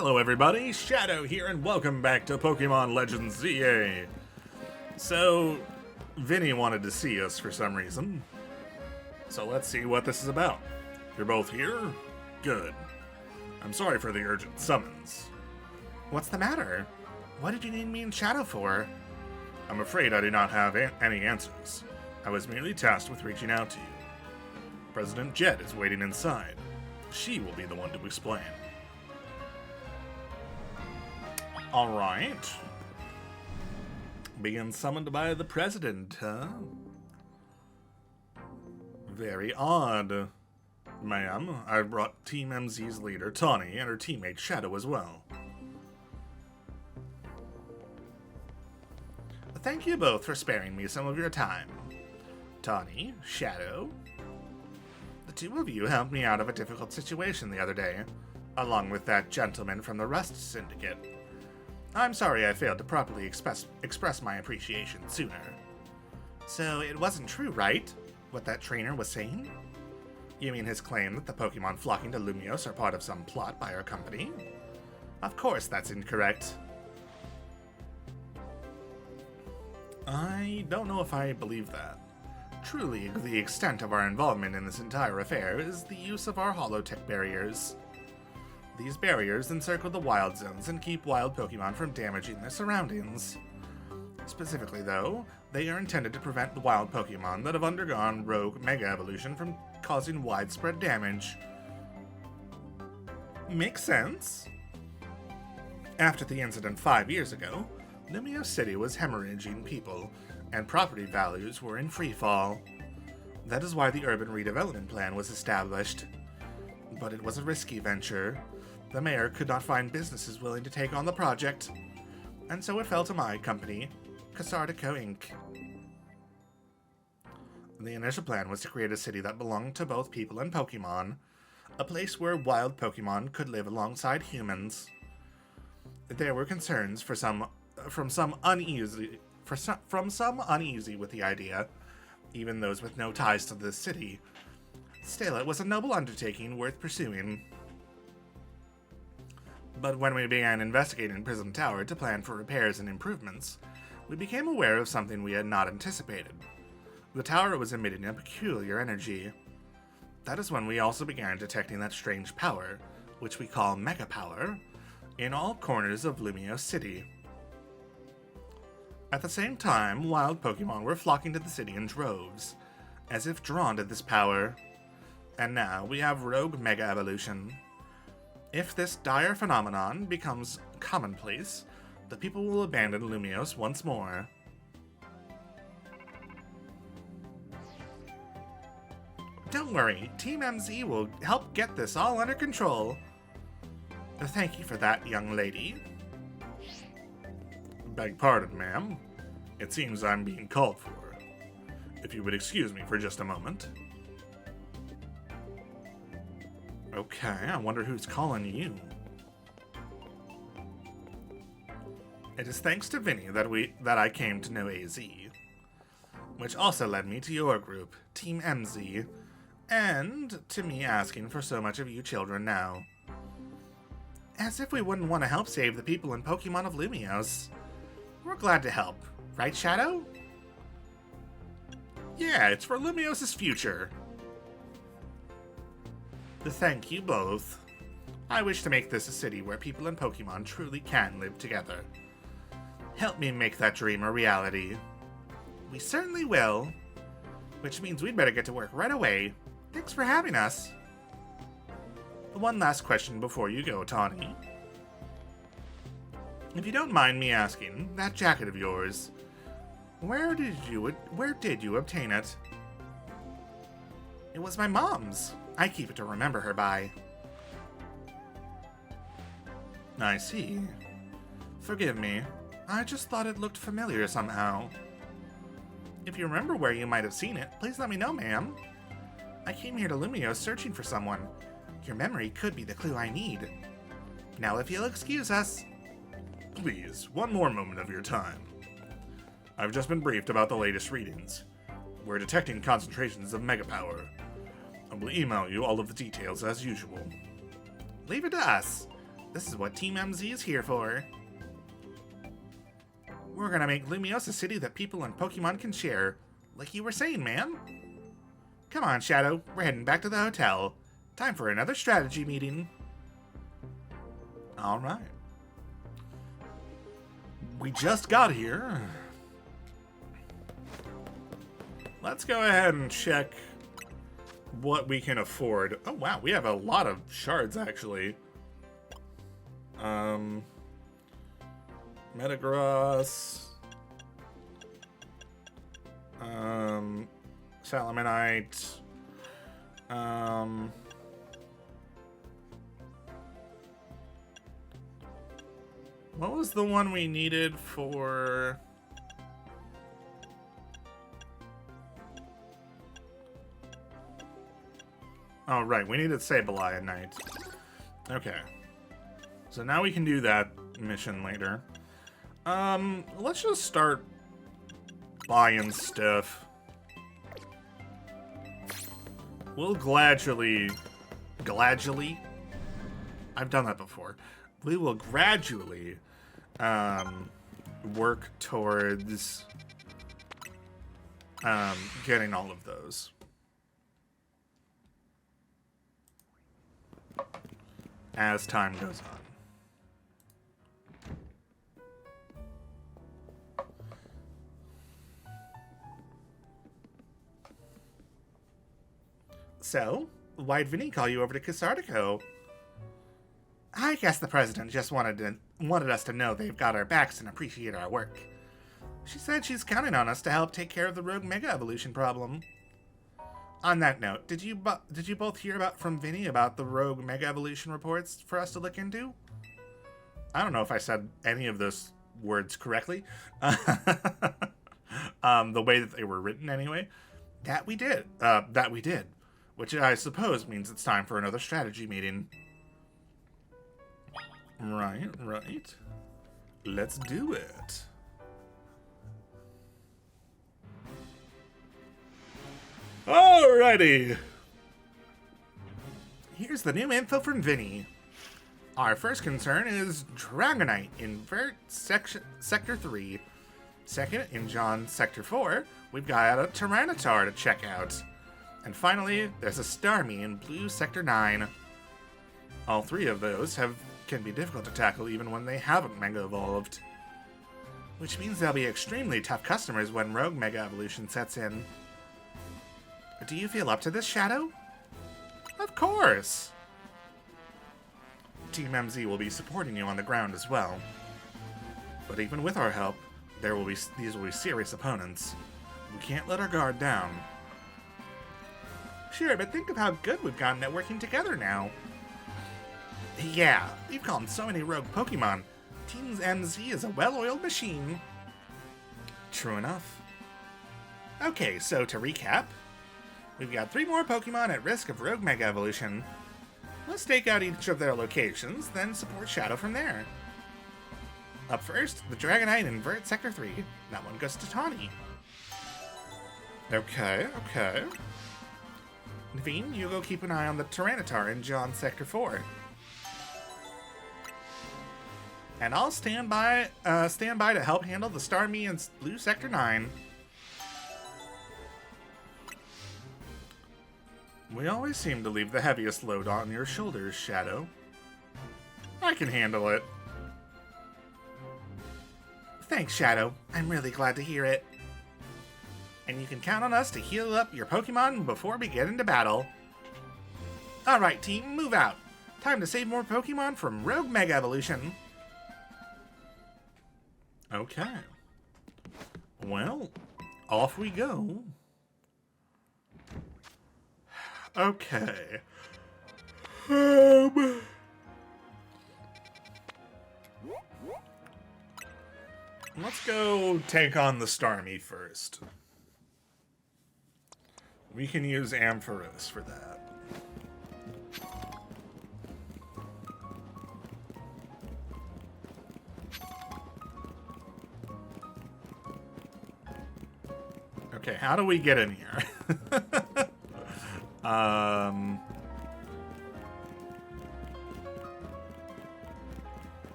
Hello everybody, Shadow here and welcome back to Pokemon Legends ZA. So, Vinny wanted to see us for some reason. So let's see what this is about. You're both here? Good. I'm sorry for the urgent summons. What's the matter? What did you need me in Shadow for? I'm afraid I do not have any answers. I was merely tasked with reaching out to you. President Jet is waiting inside. She will be the one to explain. Alright. Being summoned by the president, huh? Very odd. Ma'am, I brought Team MZ's leader, Tawny, and her teammate, Shadow, as well. Thank you both for sparing me some of your time. Tawny, Shadow. The two of you helped me out of a difficult situation the other day, along with that gentleman from the Rust Syndicate. I'm sorry I failed to properly express my appreciation sooner. So it wasn't true, right? What that trainer was saying? You mean his claim that the Pokemon flocking to Lumiose are part of some plot by our company? Of course that's incorrect. I don't know if I believe that. Truly, the extent of our involvement in this entire affair is the use of our holotech barriers. These barriers encircle the wild zones and keep wild Pokemon from damaging their surroundings. Specifically, though, they are intended to prevent the wild Pokemon that have undergone rogue Mega Evolution from causing widespread damage. Makes sense. After the incident 5 years ago, Lumiose City was hemorrhaging people, and property values were in freefall. That is why the Urban Redevelopment Plan was established. But it was a risky venture. The mayor could not find businesses willing to take on the project, and so it fell to my company, Casardico Inc. The initial plan was to create a city that belonged to both people and Pokemon, a place where wild Pokemon could live alongside humans. There were concerns from some uneasy with the idea, even those with no ties to the city. Still, it was a noble undertaking worth pursuing. But when we began investigating Prism Tower to plan for repairs and improvements, we became aware of something we had not anticipated. The tower was emitting a peculiar energy. That is when we also began detecting that strange power, which we call Mega Power, in all corners of Lumiose City. At the same time, wild Pokemon were flocking to the city in droves, as if drawn to this power. And now we have rogue Mega Evolution. If this dire phenomenon becomes commonplace, the people will abandon Lumiose once more. Don't worry, Team MZ will help get this all under control. Thank you for that, young lady. Beg pardon, ma'am. It seems I'm being called for. If you would excuse me for just a moment. Okay, I wonder who's calling you. It is thanks to Vinny that I came to know AZ, which also led me to your group, Team MZ, and to me asking for so much of you children now. As if we wouldn't want to help save the people and Pokemon of Lumiose. We're glad to help, right, Shadow? Yeah, it's for Lumiose's future. Thank you both. I wish to make this a city where people and Pokemon truly can live together. Help me make that dream a reality. We certainly will. Which means we'd better get to work right away. Thanks for having us. One last question before you go, Tawny. If you don't mind me asking, that jacket of yours, where did you obtain it? It was my mom's. I keep it to remember her by. I see. Forgive me. I just thought it looked familiar somehow. If you remember where you might have seen it, please let me know, ma'am. I came here to Lumiose searching for someone. Your memory could be the clue I need. Now if you'll excuse us. Please, one more moment of your time. I've just been briefed about the latest readings. We're detecting concentrations of Mega Power. I will email you all of the details as usual. Leave it to us. This is what Team MZ is here for. We're gonna make Lumiose a city that people and Pokemon can share. Like you were saying, man. Come on, Shadow. We're heading back to the hotel. Time for another strategy meeting. Alright. We just got here. Let's go ahead and check what we can afford. Oh, wow. We have a lot of shards, actually. Metagross. Salamanite. What was the one we needed for... Oh, right. We needed Sableye. Okay. So now we can do that mission later. Let's just start buying stuff. We'll gradually... I've done that before. We will gradually work towards getting all of those. As time goes on. So, why'd Vinny call you over to Kisardico? I guess the president just wanted us to know they've got our backs and appreciate our work. She said she's counting on us to help take care of the rogue mega evolution problem. On that note, did you both hear from Vinny about the rogue mega evolution reports for us to look into? I don't know if I said any of those words correctly. The way that they were written anyway. That we did. Which I suppose means it's time for another strategy meeting. Right. Let's do it. Alrighty. Here's the new info from Vinny. Our first concern is Dragonite in Vert Sector 3. Second, in John Sector 4, we've got a Tyranitar to check out. And finally, there's a Starmie in Blue Sector 9. All three of those can be difficult to tackle even when they haven't Mega Evolved. Which means they'll be extremely tough customers when Rogue Mega Evolution sets in. Do you feel up to this, Shadow? Of course! Team MZ will be supporting you on the ground as well. But even with our help, these will be serious opponents. We can't let our guard down. Sure, but think of how good we've gotten at working together now. Yeah, we've calmed so many rogue Pokemon. Team MZ is a well-oiled machine. True enough. Okay, so to recap, we've got 3 more Pokemon at risk of rogue Mega Evolution. Let's take out each of their locations, then support Shadow from there. Up first, the Dragonite in Vert Sector 3. That one goes to Tawny. Okay. Naveen, you go keep an eye on the Tyranitar in John Sector 4. And I'll stand by to help handle the Starmie in Blue Sector 9. We always seem to leave the heaviest load on your shoulders, Shadow. I can handle it. Thanks, Shadow. I'm really glad to hear it. And you can count on us to heal up your Pokemon before we get into battle. Alright, team, move out. Time to save more Pokemon from Rogue Mega Evolution. Okay. Well, off we go. Okay. Let's go take on the Starmie first. We can use Ampharos for that. Okay, how do we get in here?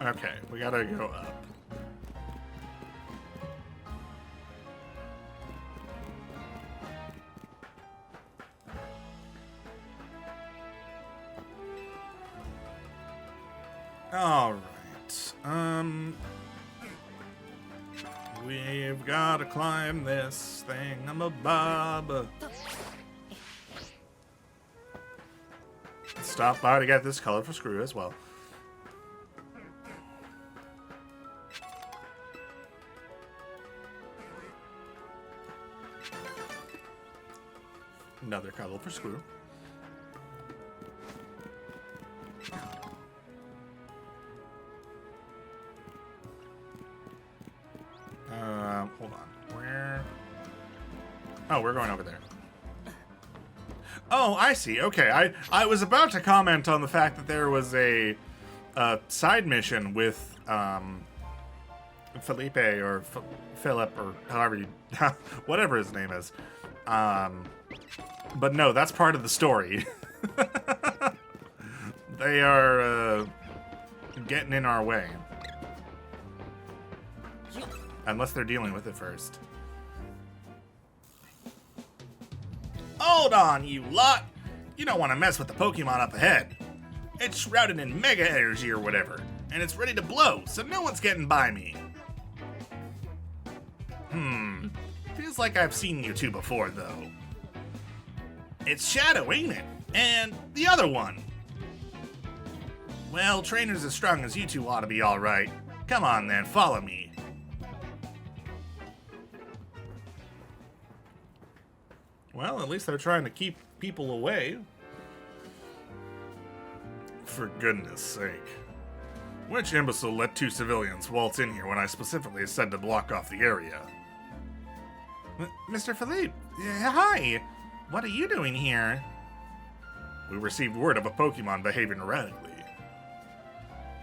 Okay, we gotta go up. All right. We've got to climb this thingamabob. Stop by to get this colorful screw as well. Another colorful screw. Hold on. Where? Oh, we're going over there. Oh, I see. Okay, I was about to comment on the fact that there was a side mission with Felipe or Philip or however you whatever his name is. But no, that's part of the story. They are getting in our way. Unless they're dealing with it first. Hold on, you lot! You don't want to mess with the Pokemon up ahead. It's shrouded in mega energy or whatever, and it's ready to blow, so no one's getting by me. Feels like I've seen you two before, though. It's Shadow, ain't it? And the other one. Well, trainers as strong as you two ought to be alright. Come on then, follow me. Well, at least they're trying to keep people away. For goodness sake. Which imbecile let two civilians waltz in here when I specifically said to block off the area? Mr. Philippe, hi! What are you doing here? We received word of a Pokemon behaving erratically.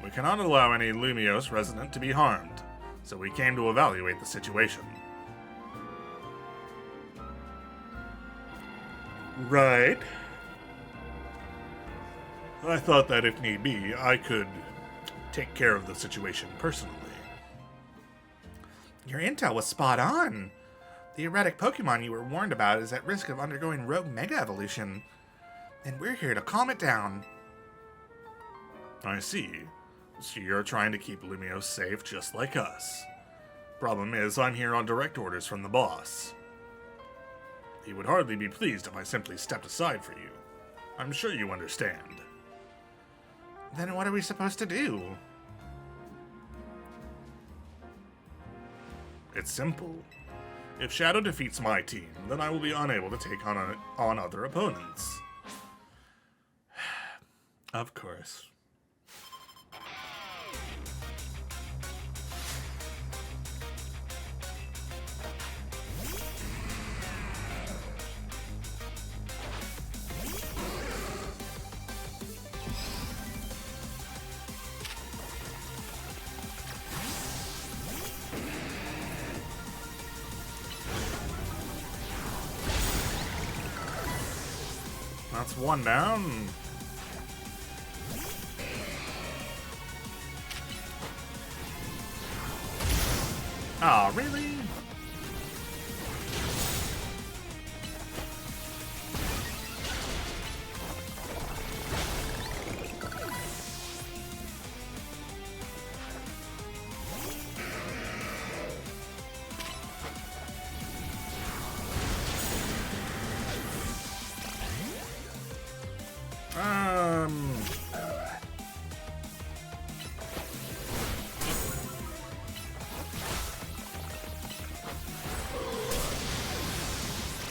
We cannot allow any Lumiose resident to be harmed, so we came to evaluate the situation. Right. I thought that if need be, I could take care of the situation personally. Your intel was spot on. The erratic Pokemon you were warned about is at risk of undergoing rogue mega evolution, and we're here to calm it down. I see. So you're trying to keep Lumiose safe just like us. Problem is, I'm here on direct orders from the boss. He would hardly be pleased if I simply stepped aside for you. I'm sure you understand. Then what are we supposed to do? It's simple. If Shadow defeats my team, then I will be unable to take on other opponents. Of course. That's one down. Oh, really?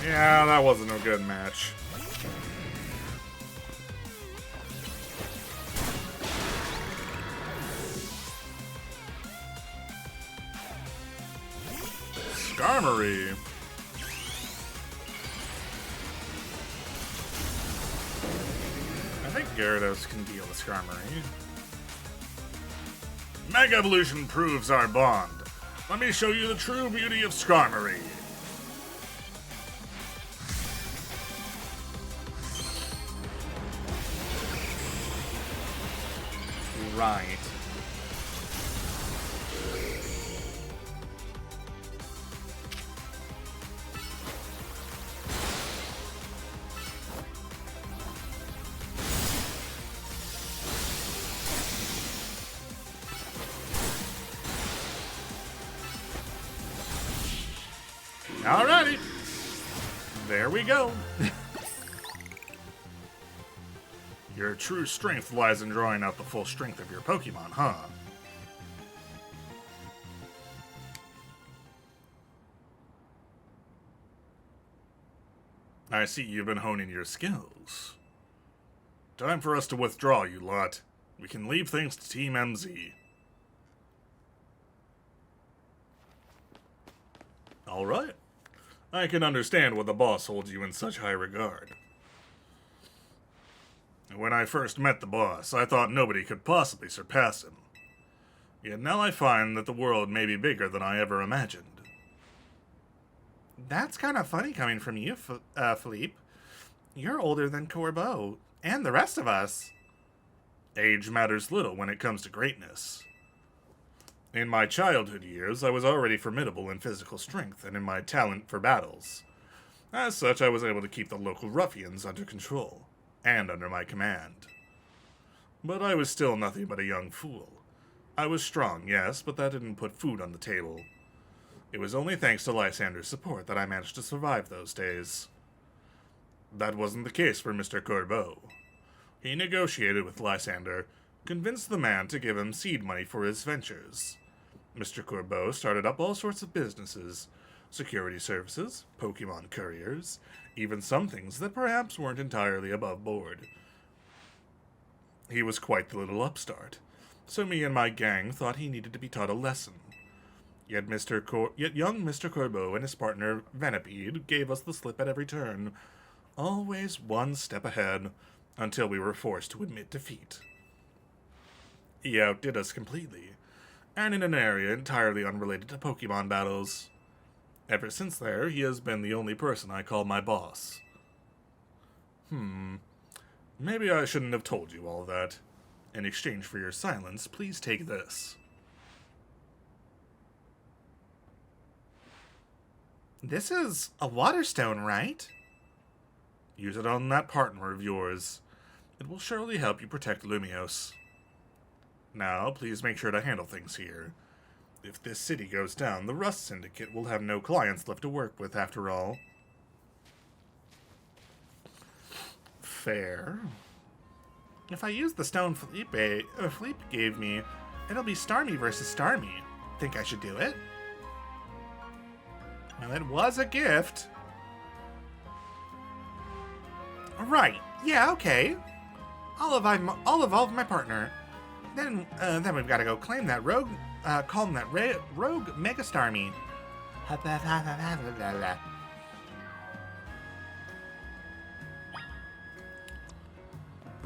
Yeah, that wasn't a good match. Skarmory. I think Gyarados can deal with Skarmory. Mega Evolution proves our bond. Let me show you the true beauty of Skarmory. Right. Alrighty. There we go. Your true strength lies in drawing out the full strength of your Pokemon, huh? I see you've been honing your skills. Time for us to withdraw, you lot. We can leave things to Team MZ. Alright. I can understand why the boss holds you in such high regard. When I first met the boss, I thought nobody could possibly surpass him. Yet now I find that the world may be bigger than I ever imagined. That's kind of funny coming from you, Philippe. You're older than Corbeau, and the rest of us. Age matters little when it comes to greatness. In my childhood years, I was already formidable in physical strength and in my talent for battles. As such, I was able to keep the local ruffians under control, and under my command. But I was still nothing but a young fool. I was strong, yes, but that didn't put food on the table. It was only thanks to Lysander's support that I managed to survive those days. That wasn't the case for Mr. Corbeau. He negotiated with Lysander, convinced the man to give him seed money for his ventures. Mr. Corbeau started up all sorts of businesses, security services, Pokemon couriers, even some things that perhaps weren't entirely above board. He was quite the little upstart, so me and my gang thought he needed to be taught a lesson. Yet young Mr. Corbeau and his partner Venipede gave us the slip at every turn, always one step ahead, until we were forced to admit defeat. He outdid us completely, and in an area entirely unrelated to Pokemon battles. Ever since there, he has been the only person I call my boss. Maybe I shouldn't have told you all that. In exchange for your silence, please take this. This is a water stone, right? Use it on that partner of yours. It will surely help you protect Lumiose. Now, please make sure to handle things here. If this city goes down, the Rust Syndicate will have no clients left to work with after all. Fair. If I use the stone Felipe gave me, it'll be Starmie versus Starmie. Think I should do it? Well, it was a gift. Right. Yeah, okay. I'll evolve my partner. Then we've got to go claim that rogue. Call him that rogue Mega Starmie.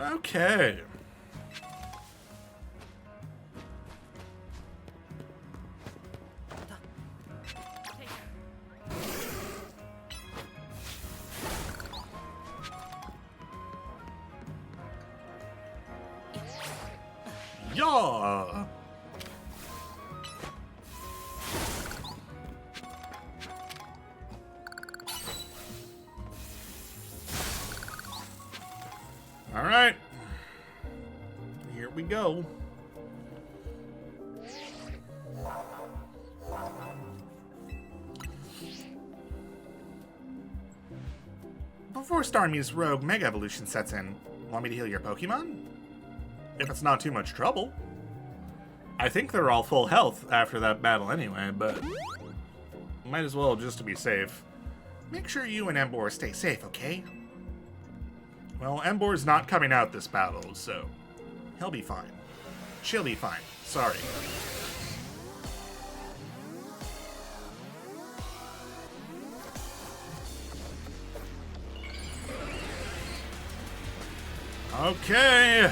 Okay. Yeah. All right. Here we go. Before Starmie's rogue Mega Evolution sets in, want me to heal your Pokemon? If it's not too much trouble. I think they're all full health after that battle anyway, but might as well just to be safe. Make sure you and Embor stay safe, okay? Well, Embor's not coming out this battle, so he'll be fine. She'll be fine. Sorry. Okay.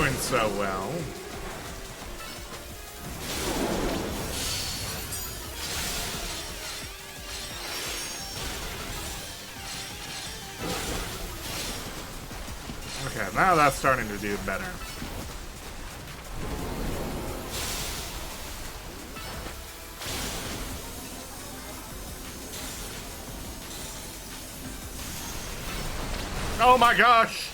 doing so well. Okay, now that's starting to do better. Oh my gosh!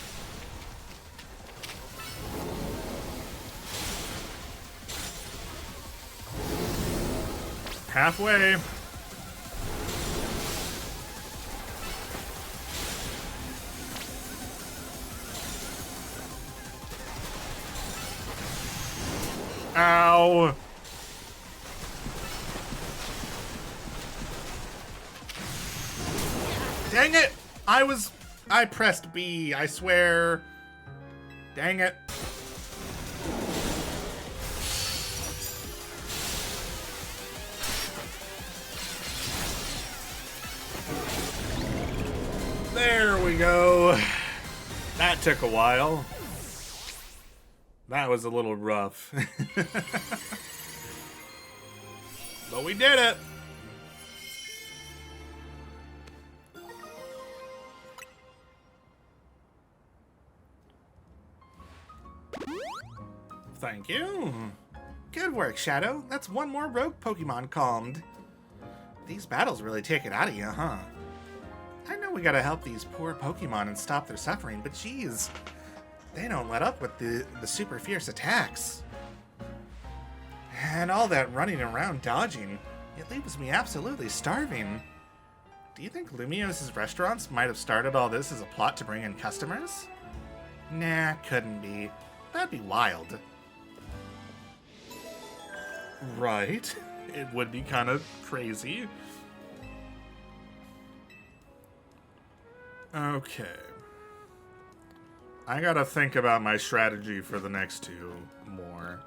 Halfway. Ow. Dang it! I pressed B, I swear. Dang it. There we go. That took a while. That was a little rough. But we did it. Thank you. Good work, Shadow. That's one more rogue Pokemon calmed. These battles really take it out of you, huh? I know we gotta help these poor Pokemon and stop their suffering, but geez, they don't let up with the super fierce attacks. And all that running around dodging, it leaves me absolutely starving. Do you think Lumios's restaurants might have started all this as a plot to bring in customers? Nah, couldn't be. That'd be wild. Right. It would be kind of crazy. Okay. I gotta think about my strategy for the next two more.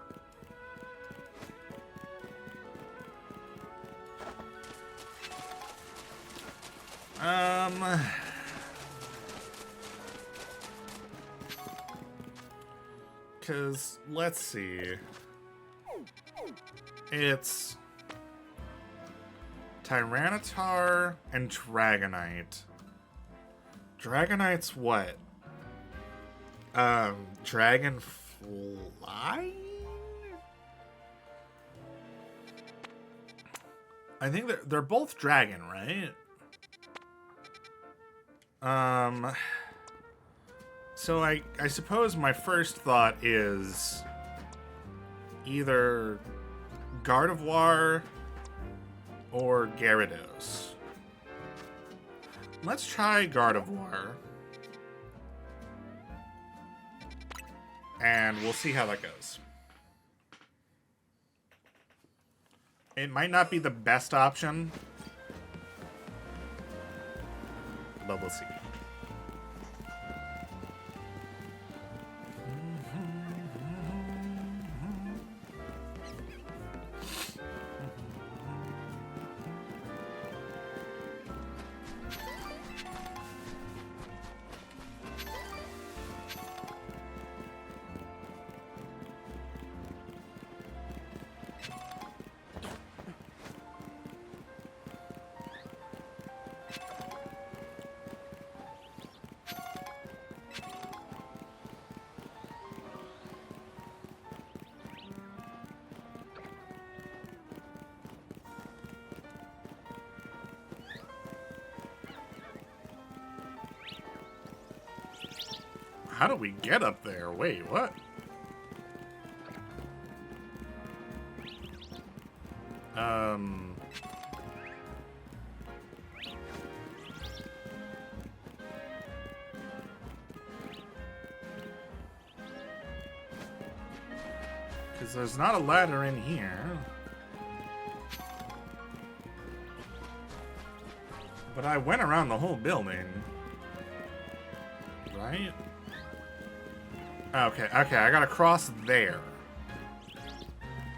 Cause let's see. It's Tyranitar and Dragonite. Dragonite's what? Dragonfly? I think they're both dragon, right? So I suppose my first thought is either Gardevoir or Gyarados. Let's try Gardevoir. And we'll see how that goes. It might not be the best option, but we'll see. How do we get up there? Wait, what? Because there's not a ladder in here. But I went around the whole building. Right? Okay, I gotta cross there.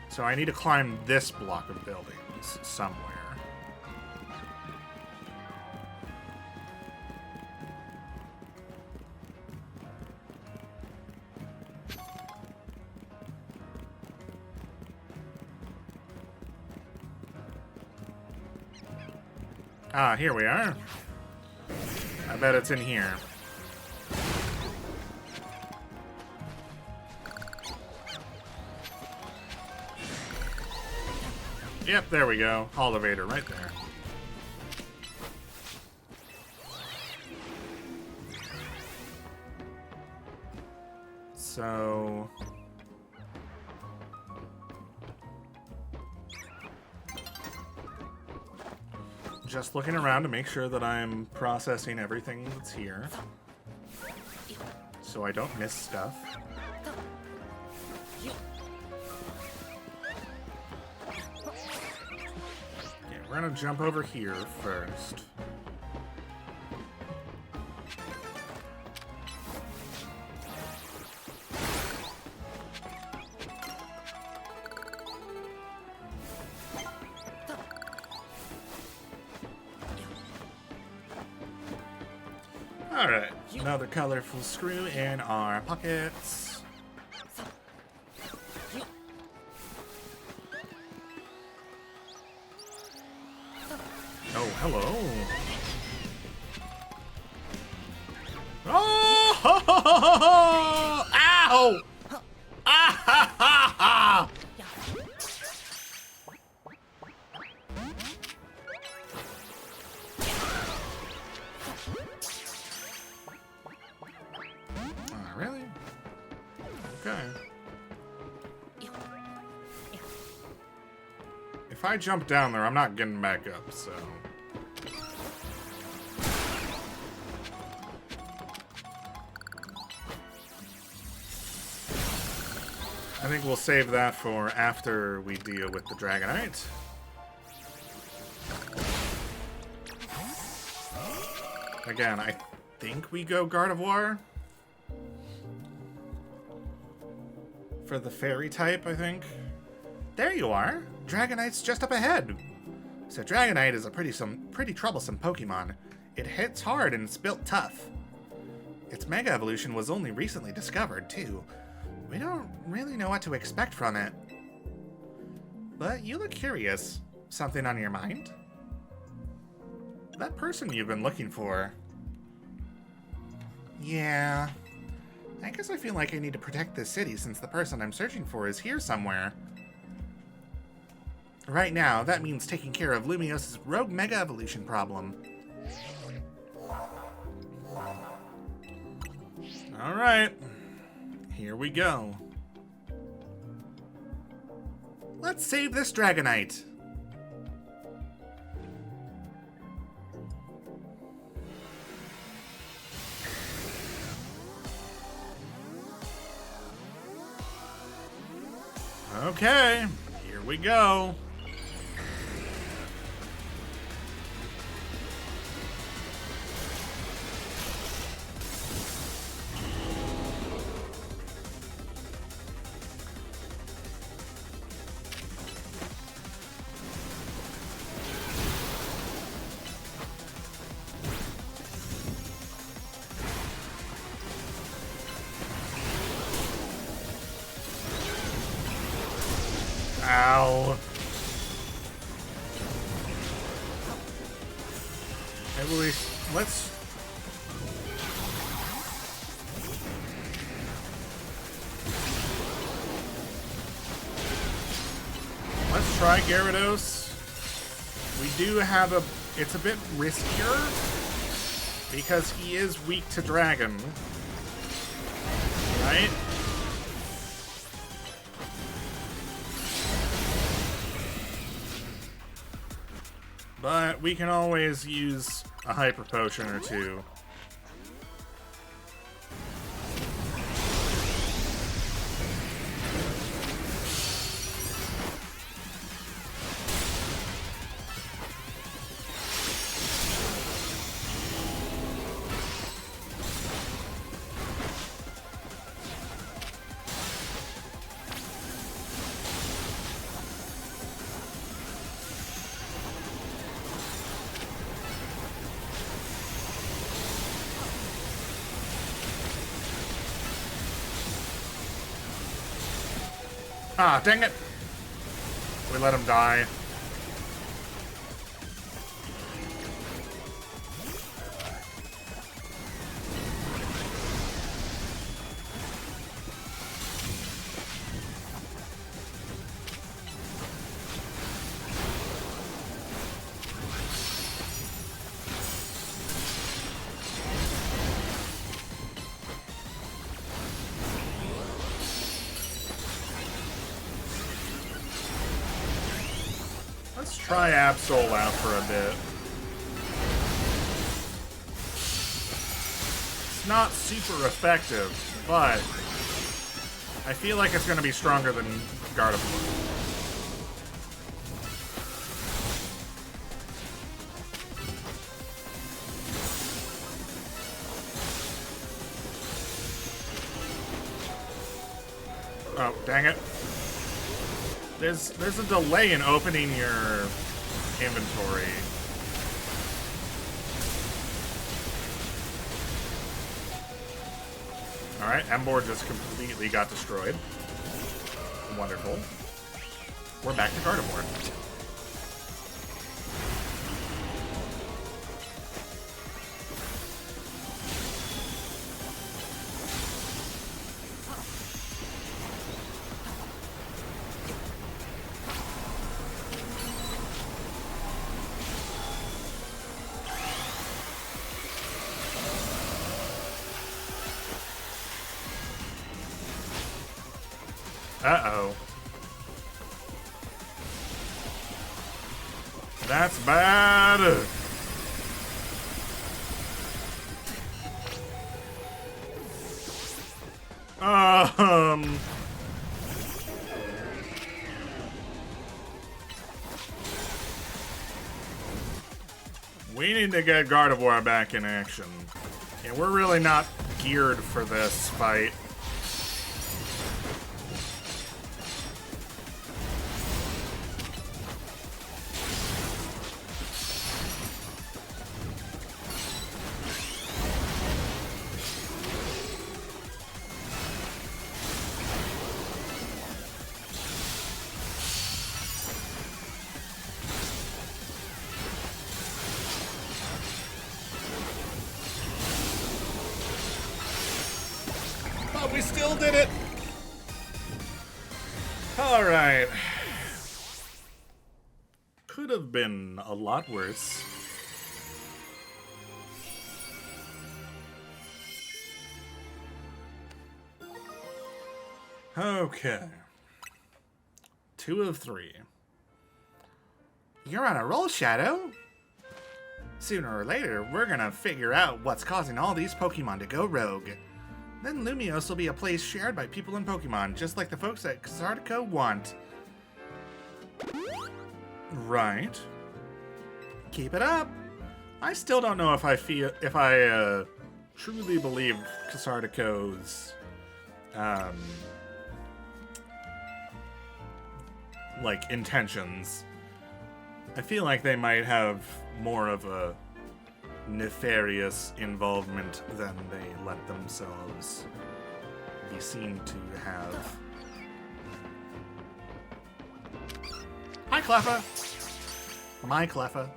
So I need to climb this block of buildings somewhere. Ah, here we are. I bet it's in here. Yep, there we go. Elevator right there. So... just looking around to make sure that I'm processing everything that's here, so I don't miss stuff. Okay, we're gonna jump over here first. Alright, another colorful screw in our pockets. Oh, hello. Oh! Ho, ho, ho, ho, ho! Ow! Ah, ha, ha, ha! Really? Okay. If I jump down there, I'm not getting back up, so... I think we'll save that for after we deal with the Dragonite. Again, I think we go Gardevoir. For the fairy type, I think. There you are. Dragonite's just up ahead. So Dragonite is a pretty troublesome Pokemon. It hits hard and it's built tough. Its Mega Evolution was only recently discovered, too. We don't really know what to expect from it. But you look curious. Something on your mind? That person you've been looking for. Yeah. I guess I feel like I need to protect this city since the person I'm searching for is here somewhere. Right now, that means taking care of Lumios's rogue Mega Evolution problem. Alright. Here we go. Let's save this Dragonite. Okay, here we go. Ow. Maybe let's try Gyarados. We do have it's a bit riskier because he is weak to Dragon. Right? But we can always use a Hyper Potion or two. Ah, dang it! We let him die. Let's try Absol out for a bit. It's not super effective, but I feel like it's going to be stronger than Gardevoir. Oh, dang it. There's a delay in opening your inventory. Alright, Emboar just completely got destroyed. Wonderful. We're back to Gardevoir. Uh-oh. That's bad. We need to get Gardevoir back in action. Yeah, we're really not geared for this fight. We still did it! Alright. Could have been a lot worse. Okay. 2 of 3. You're on a roll, Shadow. Sooner or later, we're gonna figure out what's causing all these Pokemon to go rogue. Then Lumiose will be a place shared by people in Pokemon, just like the folks at Xartico want. Right. Keep it up. I still don't know if I truly believe Xartico's like intentions. I feel like they might have more of a nefarious involvement than they let themselves be seen to have. Hi, Cleffa. My Cleffa.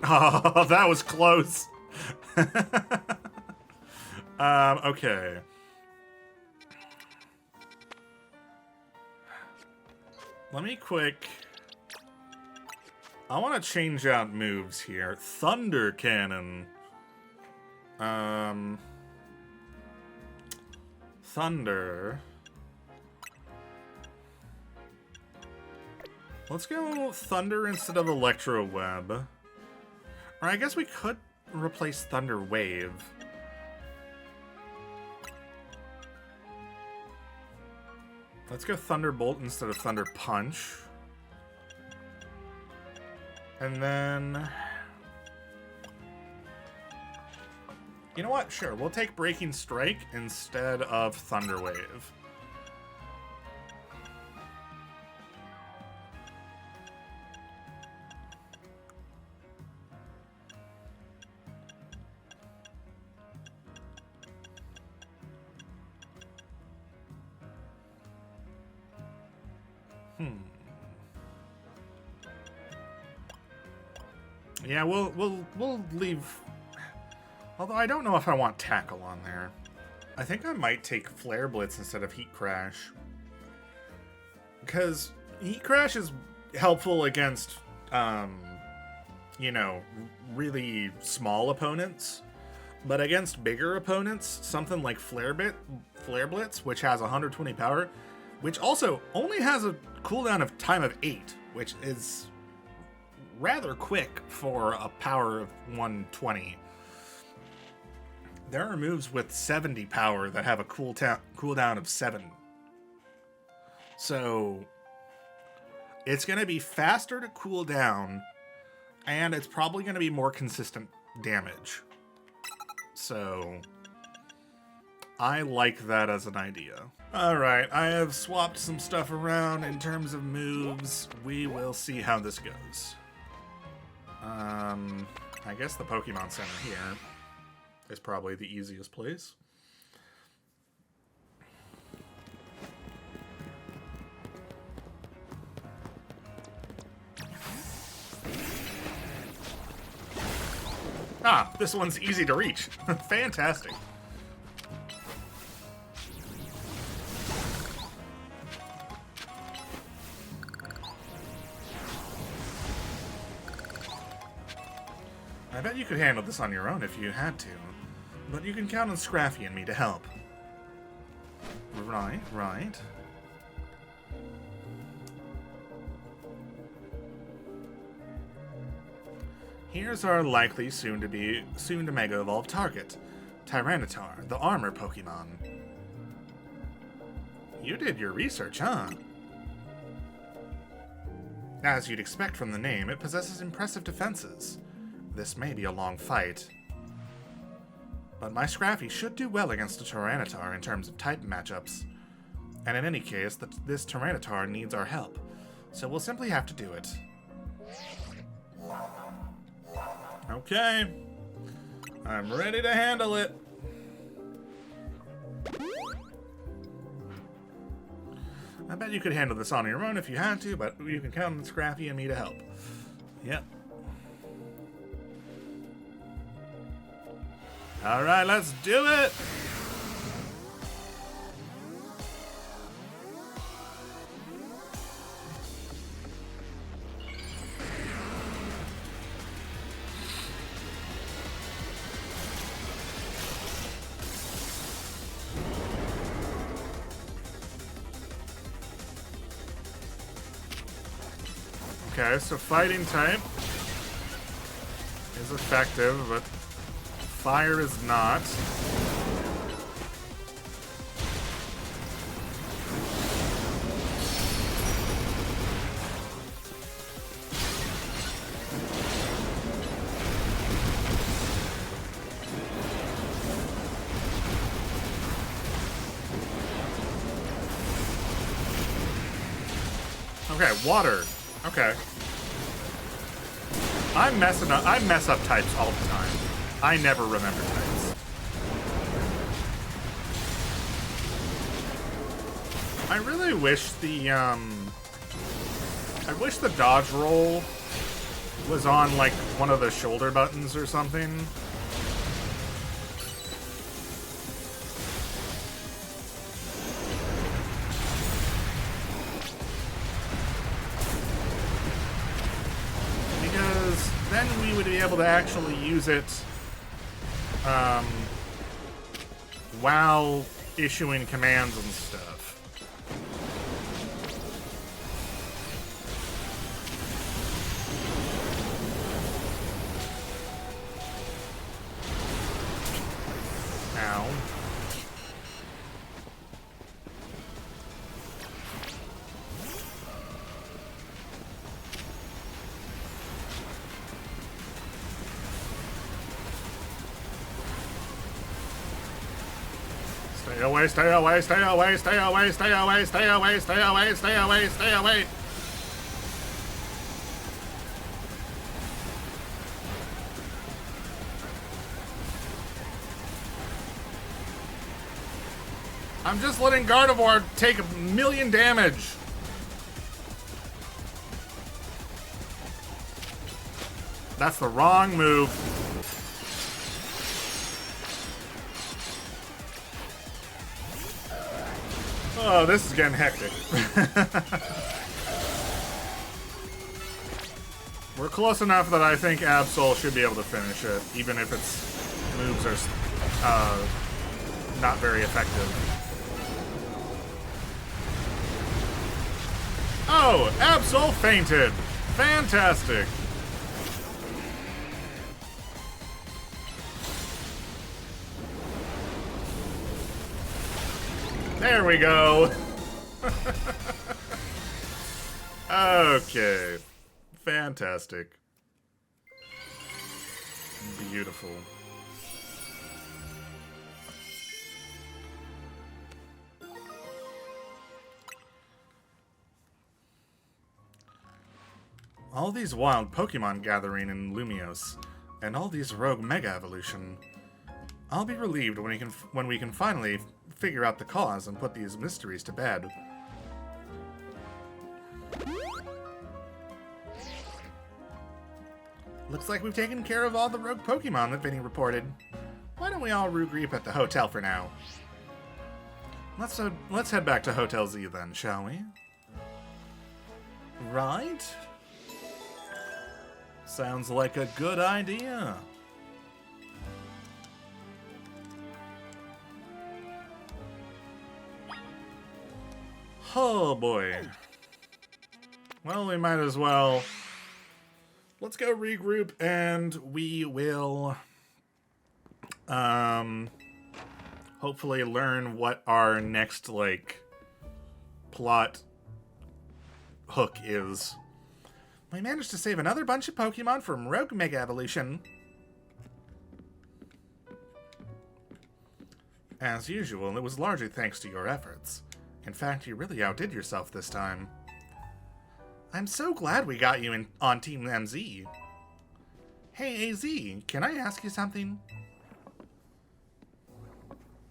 Oh, that was close. Okay. Let me quick... I want to change out moves here. Thunder Cannon. Thunder. Let's go Thunder instead of Electro Web. Or I guess we could replace Thunder Wave. Let's go Thunderbolt instead of Thunder Punch. And then... you know what? Sure, we'll take Breaking Strike instead of Thunder Wave. Yeah, we'll leave. Although I don't know if I want Tackle on there. I think I might take Flare Blitz instead of Heat Crash. Because Heat Crash is helpful against you know, really small opponents. But against bigger opponents, something like Flare Blitz, which has 120 power, which also only has a cooldown of time of 8, which is rather quick for a power of 120. There are moves with 70 power that have a cooldown of 7. So it's going to be faster to cool down, and it's probably going to be more consistent damage. So I like that as an idea. Alright, I have swapped some stuff around in terms of moves. We will see how this goes. I guess the Pokemon Center here is probably the easiest place. Ah, this one's easy to reach. Fantastic. I bet you could handle this on your own if you had to, but you can count on Scraffy and me to help. Right, right. Here's our likely soon to Mega Evolve target, Tyranitar, the armor Pokemon. You did your research, huh? As you'd expect from the name, it possesses impressive defenses. This may be a long fight, but my Scraffy should do well against a Tyranitar in terms of type matchups. And in any case, this Tyranitar needs our help, so we'll simply have to do it. Okay. I'm ready to handle it. I bet you could handle this on your own if you had to, but you can count on Scraffy and me to help. Yep. Alright, let's do it! Okay, so fighting type is effective, but fire is not. Okay, water. Okay. I mess up types all the time. I never remember types. I really wish the dodge roll was on like one of the shoulder buttons or something. Then we would be able to actually use it while issuing commands and stuff. Ow. Stay away, stay away, stay away, stay away, stay away, stay away, stay away, stay away, stay away. I'm just letting Gardevoir take 1,000,000 damage. That's the wrong move. Oh, this is getting hectic. We're close enough that I think Absol should be able to finish it, even if its moves are not very effective. Oh, Absol fainted. Fantastic. There we go. Okay. Fantastic. Beautiful. All these wild Pokemon gathering in Lumiose, and all these rogue Mega Evolution. I'll be relieved when we can finally figure out the cause and put these mysteries to bed. Looks like we've taken care of all the rogue Pokemon that Vinny reported. Why don't we all regroup at the hotel for now? Let's head back to Hotel Z then, shall we? Right? Sounds like a good idea. Oh boy. Well, we might as well. Let's go regroup and we will hopefully learn what our next plot hook is. We managed to save another bunch of Pokemon from rogue Mega Evolution. As usual, it was largely thanks to your efforts. In fact, you really outdid yourself this time. I'm so glad we got you on Team MZ. Hey, AZ, can I ask you something?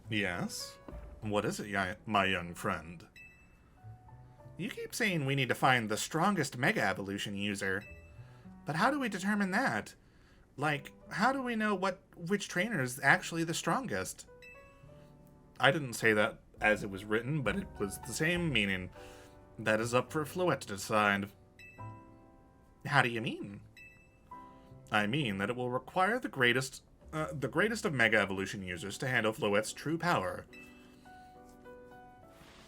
Yes? What is it, my young friend? You keep saying we need to find the strongest Mega Evolution user. But how do we determine that? How do we know which trainer is actually the strongest? I didn't say that as it was written, but it was the same meaning. That is up for Floette to decide. How do you mean? I mean that it will require the greatest of Mega Evolution users to handle Floette's true power.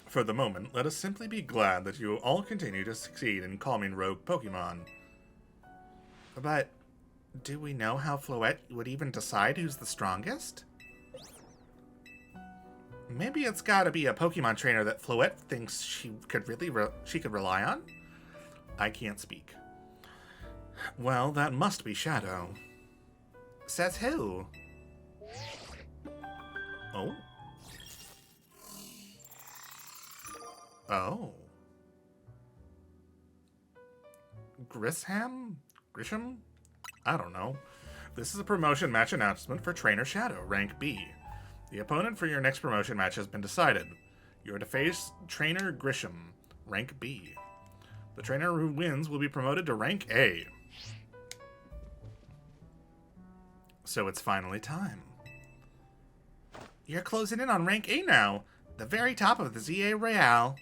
For the moment, let us simply be glad that you all continue to succeed in calming rogue Pokemon. But do we know how Floette would even decide who's the strongest? Maybe it's gotta be a Pokemon trainer that Floette thinks she could rely on? I can't speak. Well, that must be Shadow. Says who? Oh. Oh. Grisham? I don't know. This is a promotion match announcement for Trainer Shadow, rank B. The opponent for your next promotion match has been decided. You are to face Trainer Grisham, rank B. The trainer who wins will be promoted to rank A. So it's finally time. You're closing in on rank A now, the very top of the ZA Royale.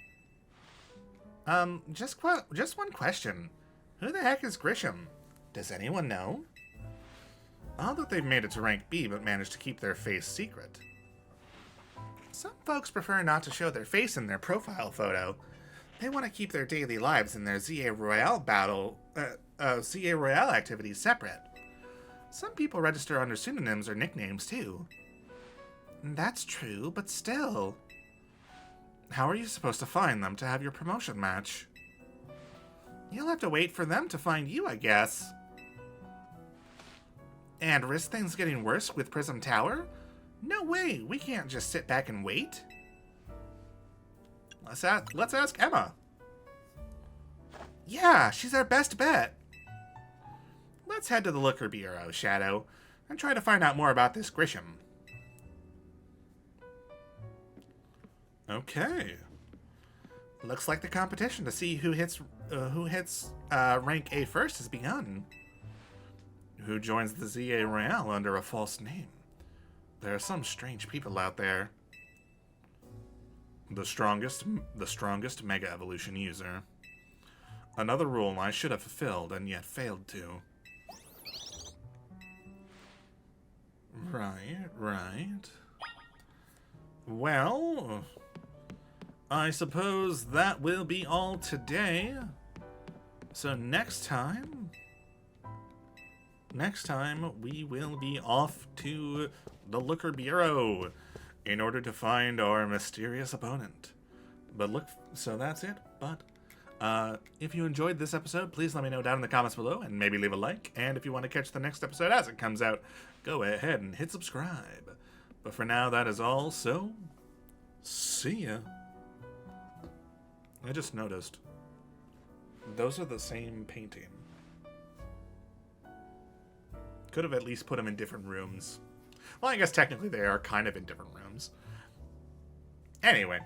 Just one question. Who the heck is Grisham? Does anyone know? Odd that they've made it to rank B but managed to keep their face secret. Some folks prefer not to show their face in their profile photo. They want to keep their daily lives and their ZA Royale ZA Royale activities separate. Some people register under pseudonyms or nicknames too. That's true, but still. How are you supposed to find them to have your promotion match? You'll have to wait for them to find you, I guess. And risk things getting worse with Prism Tower? No way, we can't just sit back and wait. Let's ask Emma. Yeah, she's our best bet. Let's head to the Looker Bureau, Shadow, and try to find out more about this Grisham. Okay. Looks like the competition to see who hits rank A first has begun. Who joins the ZA Royale under a false name? There are some strange people out there. The strongest Mega Evolution user. Another rule I should have fulfilled and yet failed to. Right. Well, I suppose that will be all today. So next time we will be off to the Looker Bureau in order to find our mysterious opponent. So that's it. But if you enjoyed this episode, please let me know down in the comments below and maybe leave a like. And if you want to catch the next episode as it comes out, go ahead and hit subscribe. But for now, that is all, so see ya. I just noticed. Those are the same painting. Could have at least put them in different rooms. Well, I guess technically they are kind of in different rooms. Anyway.